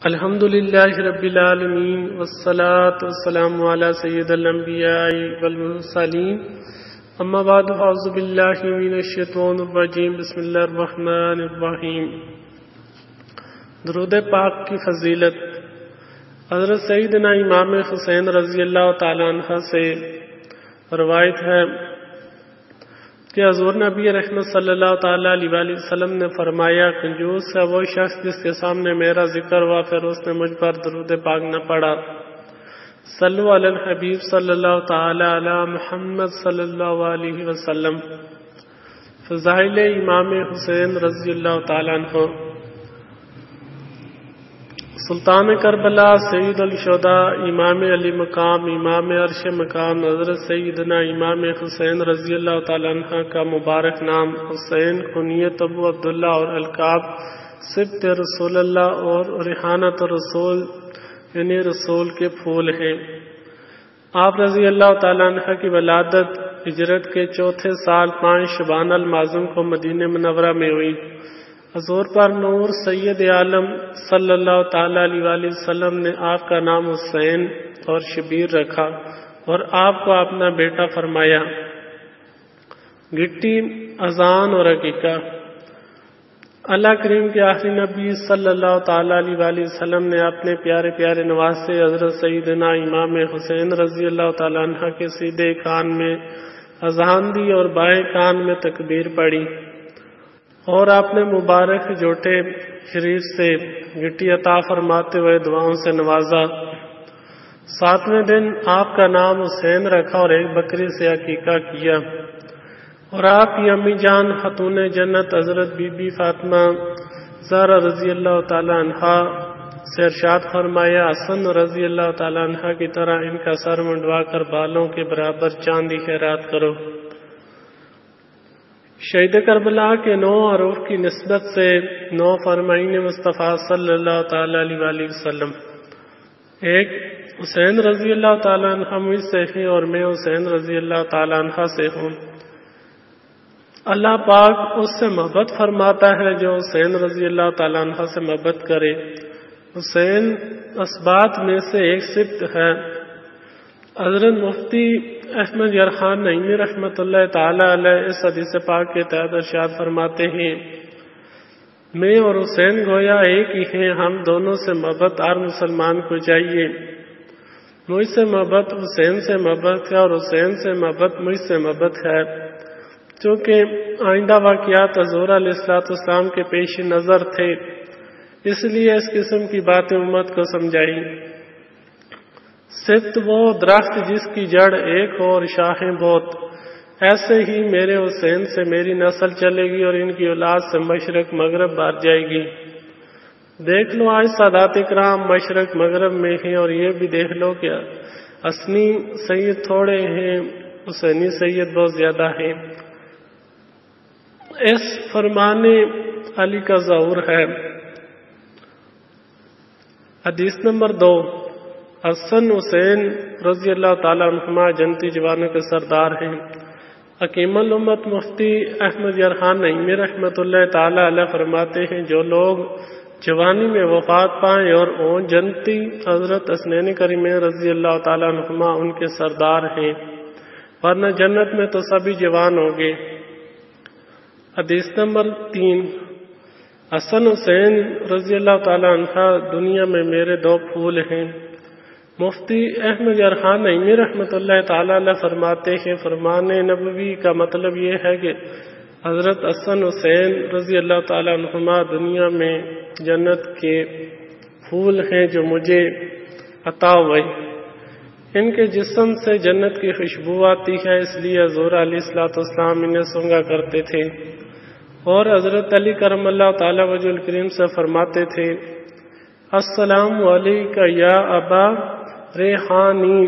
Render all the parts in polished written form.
الحمد للہ رب العالمین والصلاة والسلام علی سید الانبیاء والمرسلین اما بعد فاعوذ باللہ من الشیطان الرجیم بسم اللہ الرحمن الرحیم۔ درود پاک کی فضیلت حضرت سیدنا امام حسین رضی اللہ تعالیٰ عنہ سے روایت ہے کہ حضور نبی رحمت صلی اللہ تعالیٰ علیہ وآلہ وسلم نے فرمایا، کنجوس ہے وہ شخص جس کے سامنے میرا ذکر ہوا پھر اس نے مجھ پر درود پاک نہ پڑھا۔ صلو علی الحبیب صلی اللہ تعالیٰ علی محمد صلی اللہ علیہ وسلم۔ فضائل امام حسین رضی اللہ تعالیٰ عنہ۔ سلطان کربلا، سید الشہداء، امام علی مقام، امام عرش مقام حضرت سیدنا امام حسین رضی اللہ تعالیٰ عنہ کا مبارک نام حسین، کنیت ابو عبداللہ اور القاب سبط رسول اللہ اور ریحانۃ الرسول یعنی رسول کے پھول ہیں۔ آپ رضی اللہ تعالیٰ عنہ کی ولادت ہجرت کے چوتھے سال 5 شعبان المعظم کو مدینہ منورہ میں ہوئی۔ حضور پر نور سید عالم صلی اللہ تعالیٰ علیہ وآلہ وسلم نے آپ کا نام حسین اور شبیر رکھا اور آپ کو اپنا بیٹا فرمایا۔ گٹی، اذان اور عقیقہ۔ اللہ کریم کے آخری نبی صلی اللہ تعالیٰ علیہ وآلہ وسلم نے اپنے پیارے پیارے نواسے حضرت سیدنا امام حسین رضی اللہ تعالیٰ عنہ کے سیدھے کان میں اذان دی اور بائیں کان میں تکبیر پڑھی اور آپ نے مبارک جوٹے شریف سے گٹی عطا فرماتے ہوئے دعاؤں سے نوازا۔ 7ویں دن آپ کا نام حسین رکھا اور ایک بکری سے عقیقہ کیا اور آپ کی امی جان خاتون جنت حضرت بی بی فاطمہ زہرا رضی اللہ تعالی عنہا سے ارشاد فرمایا، حسن رضی اللہ تعالی عنہ کی طرح ان کا سر منڈوا کر بالوں کے برابر چاندی خیرات کرو۔ شہید کربلا کے 9 حروف کی نسبت سے 9 فرمائن مصطفیٰ صلی اللہ تعالیٰ علیہ وآلہ وسلم۔ 1، حسین رضی اللہ تعالیٰ عنہ مجھ سے ہیں اور میں حسین رضی اللہ تعالیٰ عنہ سے ہوں۔ اللہ پاک اس سے محبت فرماتا ہے جو حسین رضی اللہ تعالیٰ عنہ سے محبت کرے۔ حسین اسبات میں سے ایک سبط ہے۔ حضرت مفتی احمد یرخان نعیمی رحمۃ اللہ تعالی علیہ اس حدیث پاک کے تحت ارشاد فرماتے ہیں، میں اور حسین گویا ایک ہی ہیں، ہم دونوں سے محبت ہر مسلمان کو چاہیے۔ مجھ سے محبت حسین سے محبت ہے اور حسین سے محبت مجھ سے محبت ہے۔ چونکہ آئندہ واقعات حضور علیہ السلام کے پیش نظر تھے، اس لیے اس قسم کی باتیں امت کو سمجھائی۔ سبط وہ درخت جس کی جڑ ایک ہو اور شاخیں بہت، ایسے ہی میرے حسین سے میری نسل چلے گی اور ان کی اولاد سے مشرق مغرب بھر جائے گی۔ دیکھ لو آج سادات کرام مشرق مغرب میں ہیں اور یہ بھی دیکھ لو کہ حسنی سید تھوڑے ہیں، حسینی سید بہت زیادہ ہیں۔ اس فرمان علی کا ظہور ہے۔ حدیث نمبر 2، حسن حسین رضی اللہ تعالیٰ عنہما جنتی جوانوں کے سردار ہیں۔ حکیم الامت مفتی احمد یرخان نعیمی رحمۃ اللہ تعالیٰ علیہ فرماتے ہیں، جو لوگ جوانی میں وفات پائیں اور اون جنتی حضرت حسنین کریمین رضی اللہ تعالیٰ عنہما ان کے سردار ہیں، ورنہ جنت میں تو سبھی جوان ہوں گے۔ حدیث نمبر 3، حسن حسین رضی اللہ تعالیٰ عنہ دنیا میں میرے 2 پھول ہیں۔ مفتی احمد یرخان نعیمی رحمۃ اللہ تعالیٰ علیہ فرماتے ہیں، فرمان نبوی کا مطلب یہ ہے کہ حضرت حسن حسین رضی اللہ تعالیٰ عنہما دنیا میں جنت کے پھول ہیں جو مجھے عطا ہوئے۔ ان کے جسم سے جنت کی خوشبو آتی ہے، اس لیے حضور علیہ السلام انہیں سونگا کرتے تھے اور حضرت علی کرم اللہ تعالیٰ وجہ الکریم سے فرماتے تھے، السلام علیکہ یا ابا ریحانی،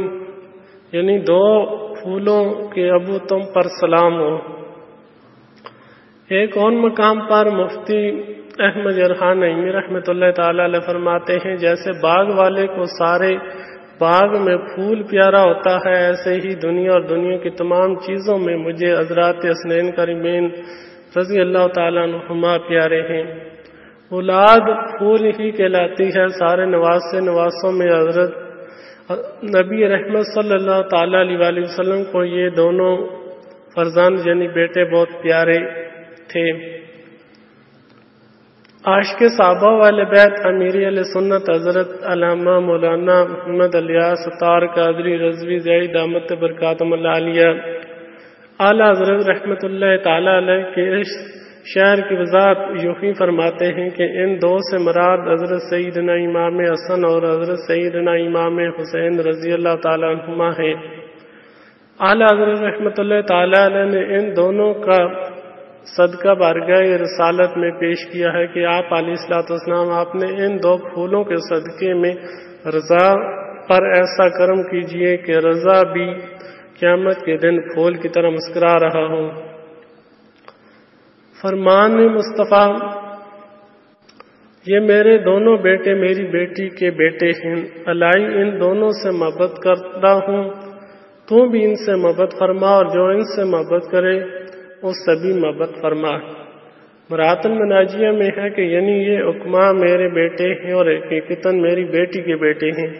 یعنی 2 پھولوں کے ابو تم پر سلام ہو۔ ایک اور مقام پر مفتی احمد یرخان نعیمی رحمۃ اللہ تعالی علیہ فرماتے ہیں، جیسے باغ والے کو سارے باغ میں پھول پیارا ہوتا ہے، ایسے ہی دنیا اور دنیا کی تمام چیزوں میں مجھے حضرات حسنین کریمین رضی اللہ تعالیٰ عنہما پیارے ہیں۔ اولاد پھول ہی کہلاتی ہے۔ سارے نواسے نواسوں میں حضرت نبی رحمت صلی اللہ تعالی علیہ وآلہ وسلم کو یہ دونوں فرزند یعنی بیٹے بہت پیارے تھے۔ عاشق صحابہ والے بیت امیر اہل سنت حضرت علامہ مولانا محمد الیاس ستار قادری رضوی زئی دامت برکاتہم العالیہ اعلیٰ حضرت رحمت اللہ تعالی علیہ کے اس شعر کی وضاحت یوں ہی فرماتے ہیں کہ ان دو سے مراد حضرت سیدنا امام حسن اور حضرت سیدنا امام حسین رضی اللہ تعالیٰ عنہما ہیں۔ اعلیٰ حضرت رحمت اللہ تعالی علیہ نے ان دونوں کا صدقہ بارگاہ رسالت میں پیش کیا ہے کہ آپ علیہ الصلوۃ والسلام آپ نے ان دو پھولوں کے صدقے میں رضا پر ایسا کرم کیجئے کہ رضا بھی قیامت کے دن پھول کی طرح مسکرا رہا ہو۔ فرمان مصطفیٰ یہ میرے دونوں بیٹے میری بیٹی کے بیٹے ہیں، الائی ان دونوں سے محبت کرتا ہوں، تو بھی ان سے محبت فرما اور جو ان سے محبت کرے اس سے بھی محبت فرما۔ مرات المناجیہ میں ہے کہ یعنی یہ حکماں میرے بیٹے ہیں اور حقیقتاً میری بیٹی کے بیٹے ہیں،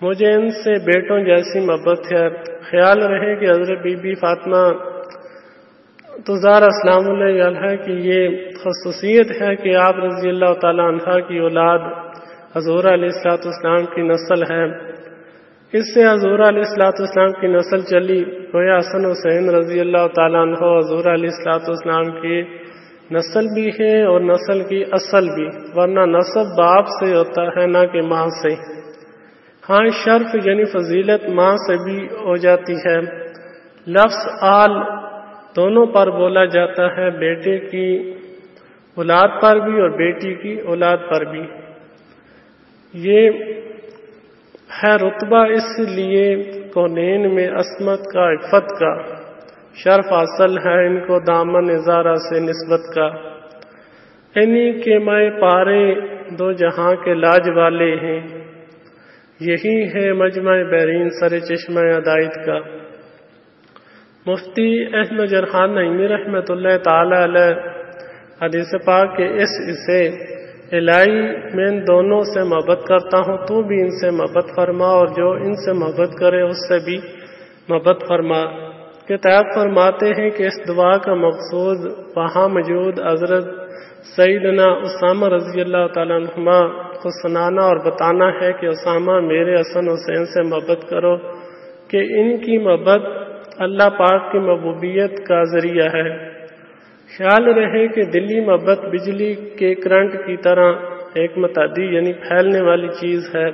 مجھے ان سے بیٹوں جیسی محبت ہے۔ خیال رہے کہ حضرت بی بی فاطمہ تزار اسلام اللہ علیہ کی یہ خصوصیت ہے کہ آپ رضی اللہ تعالیٰ عنہ کی اولاد حضور علیہ الصلوۃ والسلام کی نسل ہے۔ اس سے حضور علیہ الصلوۃ والسلام کی نسل چلی، گویا حسن حسین رضی اللہ تعالیٰ عنہ حضور علیہ الصلوۃ والسلام کی نسل بھی ہے اور نسل کی اصل بھی، ورنہ نسب باپ سے ہوتا ہے نہ کہ ماں سے۔ ہاں شرف یعنی فضیلت ماں سے بھی ہو جاتی ہے۔ لفظ آل دونوں پر بولا جاتا ہے، بیٹے کی اولاد پر بھی اور بیٹی کی اولاد پر بھی۔ یہ ہے رتبہ اس لیے کونین میں عصمت کا عفت کا، شرف حاصل ہے ان کو دامن ازارہ سے نسبت کا۔ انہی کے مائے پارے دو جہاں کے لاج والے ہیں، یہی ہے مجمع بحرین سر چشمہ ہدایت کا۔ مفتی احمد جرحان نعیمی رحمت اللہ تعالی علیہ حدیث پاک کے اس حصے الہی میں ان دونوں سے محبت کرتا ہوں، تو بھی ان سے محبت فرما اور جو ان سے محبت کرے اس سے بھی محبت فرما کے تحت فرماتے ہیں کہ اس دعا کا مقصود وہاں موجود حضرت سیدنا اسامہ رضی اللہ تعالیٰ عنہما کو سنانا اور بتانا ہے کہ اسامہ میرے حسن حسین سے محبت کرو کہ ان کی محبت اللہ پاک کی محبوبیت کا ذریعہ ہے۔ خیال رہے کہ دلی محبت بجلی کے کرنٹ کی طرح ایک متعدی یعنی پھیلنے والی چیز ہے،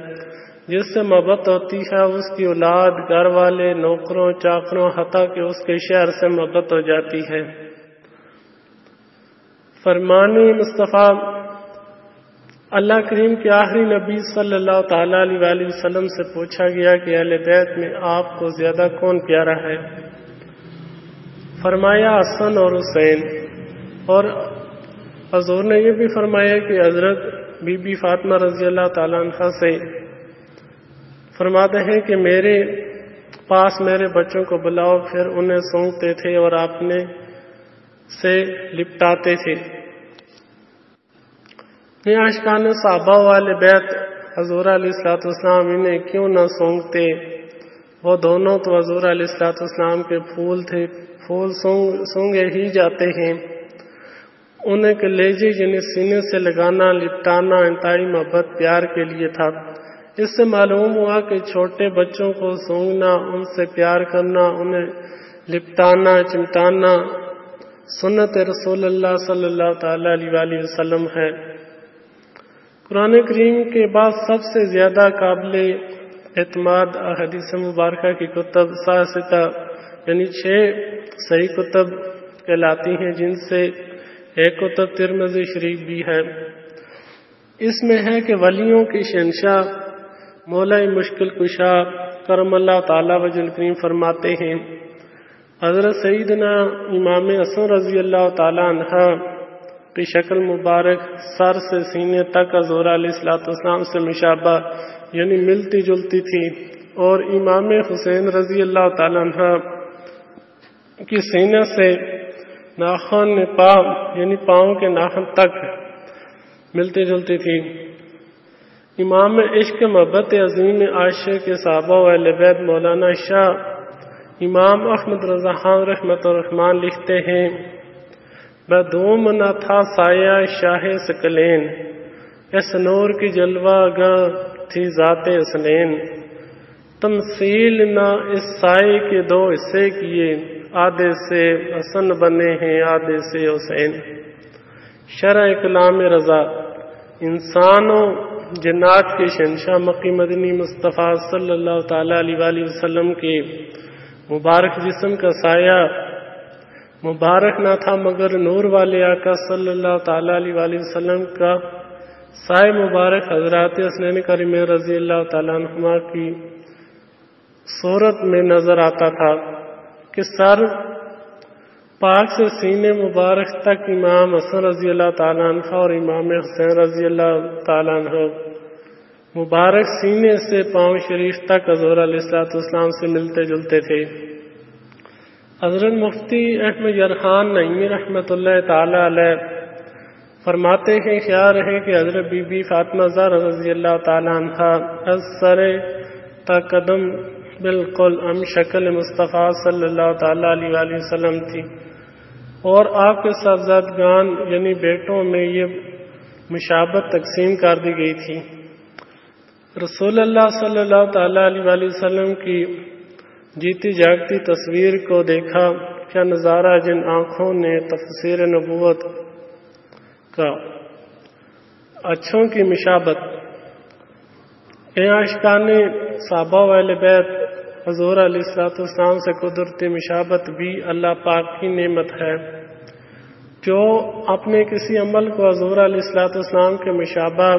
جس سے محبت ہوتی ہے اس کی اولاد، گھر والے، نوکروں، چاکروں، حتیٰ کہ اس کے شہر سے محبت ہو جاتی ہے۔ فرمان مصطفیٰ اللہ کریم کے آخری نبی صلی اللہ تعالیٰ علیہ وآلہ وسلم سے پوچھا گیا کہ اہل بیت میں آپ کو زیادہ کون پیارا ہے؟ فرمایا حسن اور حسین، اور حضور نے یہ بھی فرمایا کہ حضرت بی بی فاطمہ رضی اللہ تعالیٰ عنہ سے فرماتے ہیں کہ میرے پاس میرے بچوں کو بلاؤ، پھر انہیں سونگتے تھے اور اپنے سے لپٹاتے تھے۔ عاشقان صحابہ والے بیت حضور علیہ الصلوۃ والسلام انہیں کیوں نہ سونگتے؟ وہ دونوں تو حضور علیہ الصلوۃ والسلام کے پھول تھے، پھول سونگے ہی جاتے ہیں۔ انہیں کلیجے یعنی سینے سے لگانا، لپٹانا انتہائی محبت پیار کے لیے تھا۔ اس سے معلوم ہوا کہ چھوٹے بچوں کو سونگنا، ان سے پیار کرنا، انہیں لپٹانا، چمٹانا سنت رسول اللہ صلی اللہ تعالی علیہ وآلہ وسلم ہے۔ قرآن کریم کے بعد سب سے زیادہ قابل اعتماد احادیث مبارکہ کی کتب ساستہ یعنی 6 صحیح کتب کہلاتی ہیں، جن سے ایک کتب ترمذی شریف بھی ہے۔ اس میں ہے کہ ولیوں کی شہنشاہ مولا مشکل کشا کرم اللہ تعالی وجل کریم فرماتے ہیں، حضرت سیدنا امام حسن رضی اللہ تعالی عنہ کی شکل مبارک سر سے سینے تک حضور علیہ الصلوۃ والسلام سے مشابہ یعنی ملتی جلتی تھی، اور امام حسین رضی اللہ تعالی عنہ کی سینے سے ناخن پاؤں یعنی پاؤں کے ناخن تک ملتی جلتی تھی۔ امام عشق محبت عظیم عاشق کے صحابہ و اہل بیت مولانا شاہ امام احمد رضا خان رحمت الرحمان لکھتے ہیں، بدوم نہ تھا سایہ شاہ سکلین، اس نور کی جلوہ گاہ تھی ذات حسنین، تمثیل نہ اس سائے کے دو حصے کیے، آدھے سے حسن بنے ہیں آدھے سے حسین۔ شرع کلام رضا، انسانوں جنات کے شہنشاہ مکی مدنی مصطفیٰ صلی اللہ تعالیٰ علیہ وآلہ وسلم کے مبارک جسم کا سایہ مبارک نہ تھا مگر نور والے آقا صلی اللہ تعالیٰ علیہ وآلہ وسلم کا سایہ مبارک حضرات حسنین کریمین رضی اللہ تعالیٰ عنہما کی صورت میں نظر آتا تھا کہ سر پاک سے سینے مبارک تک امام حسن رضی اللہ تعالیٰ عنہ اور امام حسین رضی اللہ تعالیٰ عنہ مبارک سینے سے پاؤں شریف تک حضور علیہ السلام سے ملتے جلتے تھے۔ حضرت مفتی احمد یرحان نعیمی رحمۃ اللہ تعالی علیہ فرماتے ہیں، خیال رہے کہ حضرت بی بی فاطمہ زہرا رضی اللہ تعالی عنہا از سر تا قدم بالکل ہم شکل مصطفیٰ صلی اللہ تعالی علیہ وآلہ وسلم تھی، اور آپ کے صاحبزادگان یعنی بیٹوں میں یہ مشابہت تقسیم کر دی گئی تھی۔ رسول اللہ صلی اللہ تعالی علیہ وآلہ وسلم کی جیتی جاگتی تصویر کو دیکھا، کیا نظارہ جن آنکھوں نے تفسیر نبوت کا اچھوں کی مشابت۔ اے عاشقان صحابہ و اہل بیت، حضور علیہ السلام سے قدرتی مشابت بھی اللہ پاک کی نعمت ہے۔ جو اپنے کسی عمل کو حضور علیہ السلام کے مشابہ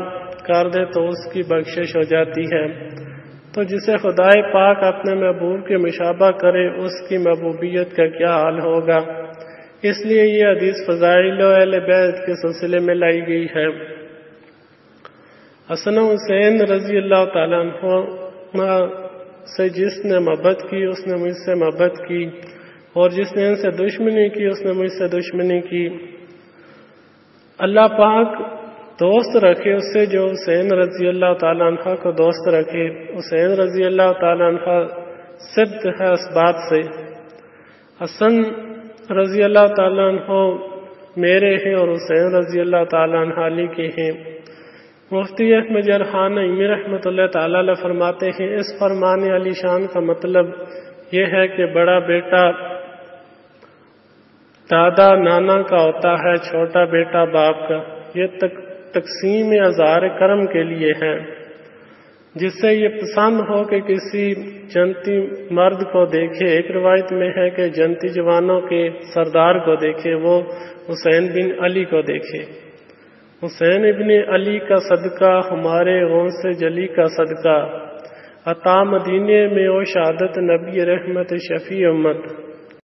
کر دے تو اس کی بخشش ہو جاتی ہے، تو جسے خدائے پاک اپنے محبوب کے مشابہ کرے اس کی محبوبیت کا کیا حال ہوگا۔ اس لیے یہ حدیث فضائل و اہل بیت کے سلسلے میں لائی گئی ہے۔ حسن حسین رضی اللہ تعالیٰ عنہ سے جس نے محبت کی اس نے مجھ سے محبت کی، اور جس نے ان سے دشمنی کی اس نے مجھ سے دشمنی کی۔ اللہ پاک دوست رکھے اس سے جو حسین رضی اللہ تعالیٰ عنہ کو دوست رکھے۔ حسین رضی اللہ تعالیٰ عنہ صدق ہے اس بات سے۔ حسن رضی اللہ تعالیٰ عنہ میرے ہیں اور حسین رضی اللہ تعالیٰ عنہ علی کے ہیں۔ مفتی احمد یرحان نعیمی رحمۃ اللہ تعالیٰ علیہ فرماتے ہیں، اس فرمان علی شان کا مطلب یہ ہے کہ بڑا بیٹا دادا نانا کا ہوتا ہے، چھوٹا بیٹا باپ کا۔ یہ تقسیم اظہار کرم کے لیے ہے۔ جس سے یہ پسند ہو کہ کسی جنتی مرد کو دیکھے، ایک روایت میں ہے کہ جنتی جوانوں کے سردار کو دیکھے، وہ حسین بن علی کو دیکھے۔ حسین ابن علی کا صدقہ ہمارے غوث جلی کا صدقہ، عطا مدینے میں او شہادت نبی رحمت شفیع امت۔